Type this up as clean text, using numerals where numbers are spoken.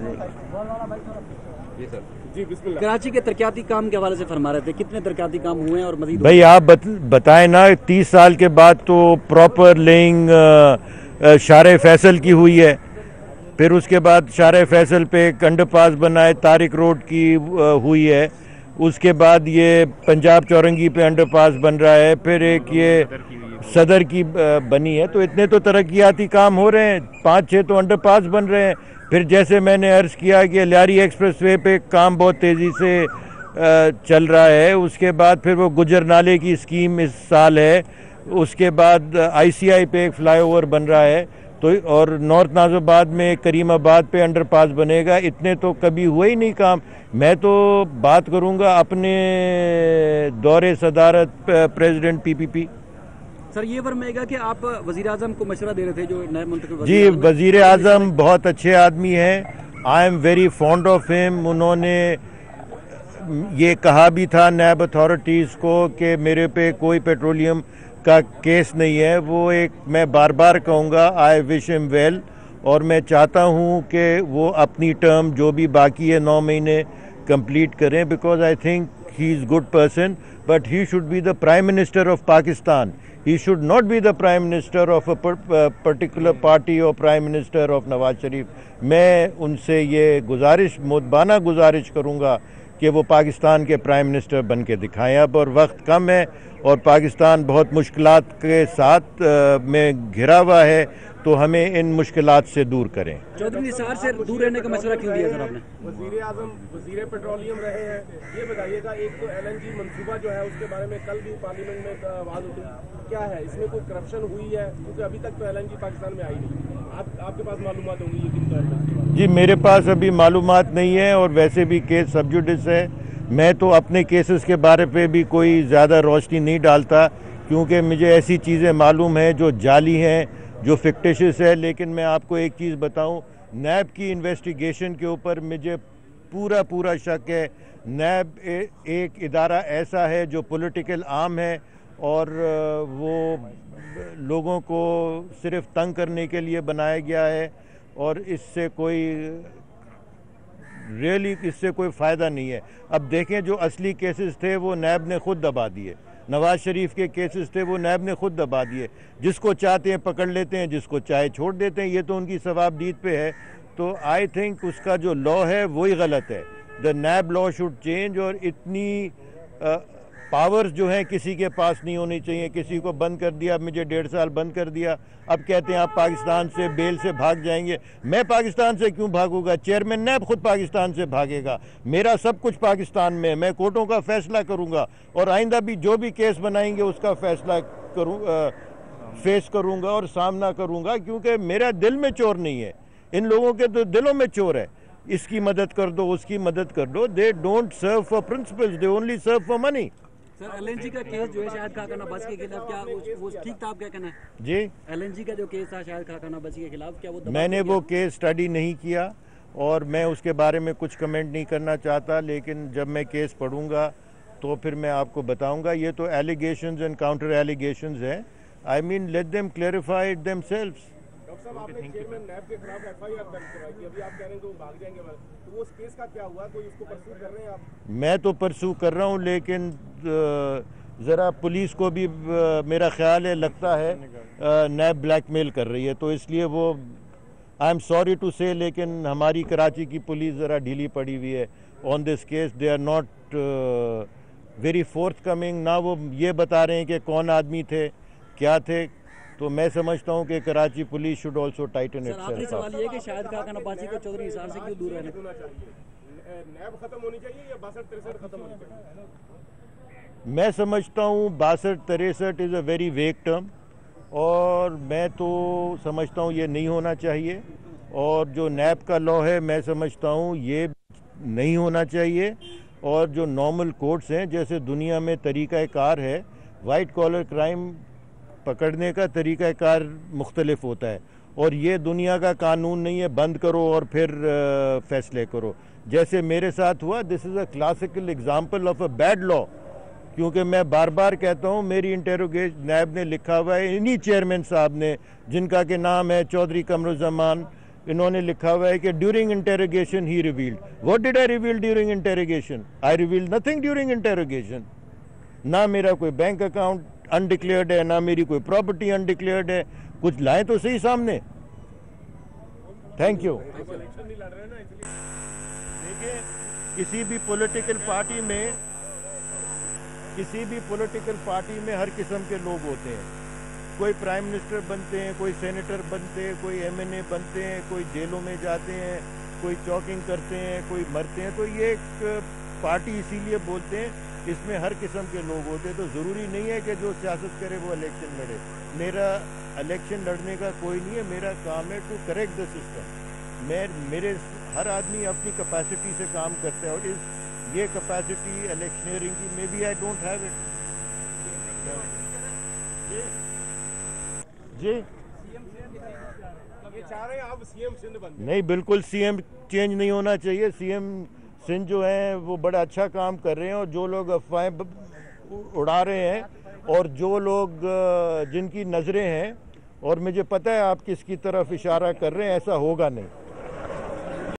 जी sir. जी बिस्मिल्लाह। कराची के तरक्याती काम के हवाले से फरमा रहे थे, कितने तरक्याती काम हुए हैं और मजीद? भाई आप बताएं ना, 30 साल के बाद तो प्रॉपर लेइंग शारे फैसल की हुई है, फिर उसके बाद शारे फैसल पे एक अंडरपास बना है, तारिक रोड की हुई है, उसके बाद ये पंजाब चौरंगी पे अंडरपास बन रहा है, फिर एक ये सदर की बनी है। तो इतने तो तरक्याती काम हो रहे हैं, 5-6 तो अंडरपास बन रहे हैं। फिर जैसे मैंने अर्ज़ किया कि लियारी एक्सप्रेसवे पे काम बहुत तेज़ी से चल रहा है। उसके बाद फिर वो गुजर नाले की स्कीम इस साल है, उसके बाद ICI पे एक फ्लाईओवर बन रहा है, तो और नॉर्थ नाज़ोबाद में करीमाबाद पे अंडरपास बनेगा। इतने तो कभी हुए ही नहीं काम। मैं तो बात करूँगा अपने दौरे सदारत प्रेसिडेंट PPP। सर ये फरमाएगा कि आप वज़ीर आज़म को मशवरा दे रहे थे, जो नए मुंतखब जी, वज़ीर आज़म बहुत अच्छे आदमी हैं, I am very fond of him. उन्होंने ये कहा भी था नैब अथॉरिटीज़ को कि मेरे पे कोई पेट्रोलियम का केस नहीं है। वो एक, मैं बार बार कहूँगा, आई विश हिम वेल, और मैं चाहता हूँ कि वो अपनी टर्म जो भी बाकी है 9 महीने कंप्लीट करें, because I think he is good person, but he should be the prime minister of Pakistan. He should not be the prime minister of a particular party or prime minister of Nawaz Sharif. मैं उनसे ये गुजारिश, मुदबाना गुजारिश करूँगा कि वो पाकिस्तान के प्राइम मिनिस्टर बन के दिखाएँ। अब और वक्त कम है और पाकिस्तान बहुत मुश्किलात के साथ में घिरा हुआ है, तो हमें इन मुश्किलात से दूर करें। चौधरी निसार से दूर रहने का मशवरा क्यों दिया सर आपने? वज़ीर आज़म वज़ीर पेट्रोलियम रहे हैं, ये बताइएगा, एक तो LNG मंसूबा जो है उसके बारे में कल भी पार्लियामेंट में आवाज़ उठी, क्या है इसमें कोई करप्शन हुई है? क्योंकि अभी तक तो LNG पाकिस्तान में आई नहीं। आपके पास मालूमात होंगी ये किन? जी, मेरे पास अभी मालूमात नहीं है, और वैसे भी केस सब जुडिस है। मैं तो अपने केसेस के बारे पे भी कोई ज़्यादा रोशनी नहीं डालता, क्योंकि मुझे ऐसी चीज़ें मालूम हैं जो जाली हैं, जो फिक्टिशियस है। लेकिन मैं आपको एक चीज़ बताऊं, नैब की इन्वेस्टिगेशन के ऊपर मुझे पूरा शक है। नैब एक इदारा ऐसा है जो पॉलिटिकल आर्म है, और वो लोगों को सिर्फ तंग करने के लिए बनाया गया है, और इससे कोई फ़ायदा नहीं है। अब देखें, जो असली केसेस थे वो नैब ने खुद दबा दिए। नवाज शरीफ के केसेस थे, वो नैब ने खुद दबा दिए। जिसको चाहते हैं पकड़ लेते हैं, जिसको चाहे छोड़ देते हैं। ये तो उनकी सवाबदीद पे है। तो आई थिंक उसका जो लॉ है वही गलत है। The NAB law should change, और इतनी पावर्स जो हैं किसी के पास नहीं होनी चाहिए। किसी को बंद कर दिया, मुझे 1.5 साल बंद कर दिया, अब कहते हैं आप पाकिस्तान से बेल से भाग जाएंगे। मैं पाकिस्तान से क्यों भागूंगा? चेयरमैन नैब खुद पाकिस्तान से भागेगा। मेरा सब कुछ पाकिस्तान में, मैं कोर्टों का फैसला करूंगा, और आइंदा भी जो भी केस बनाएंगे उसका फैसला फेस करूंगा और सामना करूंगा, क्योंकि मेरा दिल में चोर नहीं है। इन लोगों के तो दिलों में चोर है। इसकी मदद कर दो, उसकी मदद कर दो। They don't serve for principles, they only serve for money. Sir LNG का केस जो है शाहिद खाकान अब्बासी के खिलाफ, क्या वो ठीक था? आप क्या कहना है? जी, LNG का जो केस था शाहिद खाकान अब्बासी के खिलाफ, क्या वो मैंने वो केस स्टडी नहीं किया, और मैं उसके बारे में कुछ कमेंट नहीं करना चाहता। लेकिन जब मैं केस पढ़ूंगा तो फिर मैं आपको बताऊंगा। ये तो एलिगेशंस एंड काउंटर एलिगेशंस हैं। I mean, let them clarify it themselves. Doctor साहब, आपने चेयरमैन नैब के खिलाफ FIR दर्ज करवाई थी, अभी आप कह रहे हैं कि वो भाग जाएंगे, तो वो उस केस का क्या हुआ? कोई उसको परस्यू कर रहे हैं आप? मैं तो परस्यू कर रहा हूँ, लेकिन ज़रा पुलिस को भी मेरा ख्याल है, लगता है नैब ब्लैकमेल कर रही है। तो इसलिए वो, आई एम सॉरी टू से, लेकिन हमारी कराची की पुलिस ज़रा ढीली पड़ी हुई है on this case. They are not very forthcoming. ना वो ये बता रहे हैं कि कौन आदमी थे, क्या थे। तो मैं समझता हूँ कि Karachi police should also Titan itself. आखिरी सवाल ये है कि शाहिद खाकान अब्बासी को चौधरी निसार से क्यों दूर रहना चाहिए? नैब खत्म होनी चाहिए या 62-63 खत्म होनी चाहिए? मैं समझता हूँ 62-63 is a very vague term, और मैं तो समझता हूँ ये नहीं होना चाहिए। और जो नैब का लॉ है, मैं समझता हूँ ये नहीं होना चाहिए। और जो नॉर्मल कोर्ट्स हैं, जैसे दुनिया में तरीक़ाकार है, वाइट कॉलर क्राइम पकड़ने का तरीक़ाकार मुख्तलिफ होता है, और ये दुनिया का कानून नहीं है बंद करो और फिर फैसले करो। जैसे मेरे साथ हुआ, this is a classical example of a bad law. क्योंकि मैं बार बार कहता हूँ, मेरी इंटेरोगेशन नैब ने लिखा हुआ है, इन्हीं चेयरमैन साहब ने, जिनका के नाम है चौधरी कमरुज़्ज़मान, इन्होंने लिखा हुआ है कि during interrogation he revealed. What did I reveal during interrogation? I reveal nothing during interrogation. ना मेरा कोई बैंक अकाउंट अनडिक्लेयर्ड है, ना मेरी कोई प्रॉपर्टी अनडिक्लेयर्ड है। कुछ लाएं तो सही सामने। Thank you. देखिए, किसी भी पॉलिटिकल पार्टी में हर किस्म के लोग होते हैं। कोई प्राइम मिनिस्टर बनते हैं, कोई सेनेटर बनते हैं, कोई एमएनए बनते हैं, कोई जेलों में जाते हैं, कोई चौकिंग करते हैं, कोई मरते हैं। तो ये एक पार्टी इसीलिए बोलते हैं, इसमें हर किस्म के लोग होते हैं। तो ज़रूरी नहीं है कि जो सियासत करे वो इलेक्शन लड़े। मेरा इलेक्शन लड़ने का कोई नहीं है, मेरा काम है टू करेक्ट द सिस्टम। मेरे हर आदमी अपनी कैपेसिटी से काम करता है, और ये कैपेसिटी इलेक्शनियरिंग की may be I don't have it. जी, ये चाह रहे हैं आप सीएम सिंध बन जाएं। नहीं, बिल्कुल सीएम चेंज नहीं होना चाहिए। सीएम सिंध जो है वो बड़ा अच्छा काम कर रहे हैं, और जो लोग अफवाहें उड़ा रहे हैं और जो लोग जिनकी नज़रें हैं, और मुझे पता है आप किसकी तरफ इशारा कर रहे हैं, ऐसा होगा नहीं।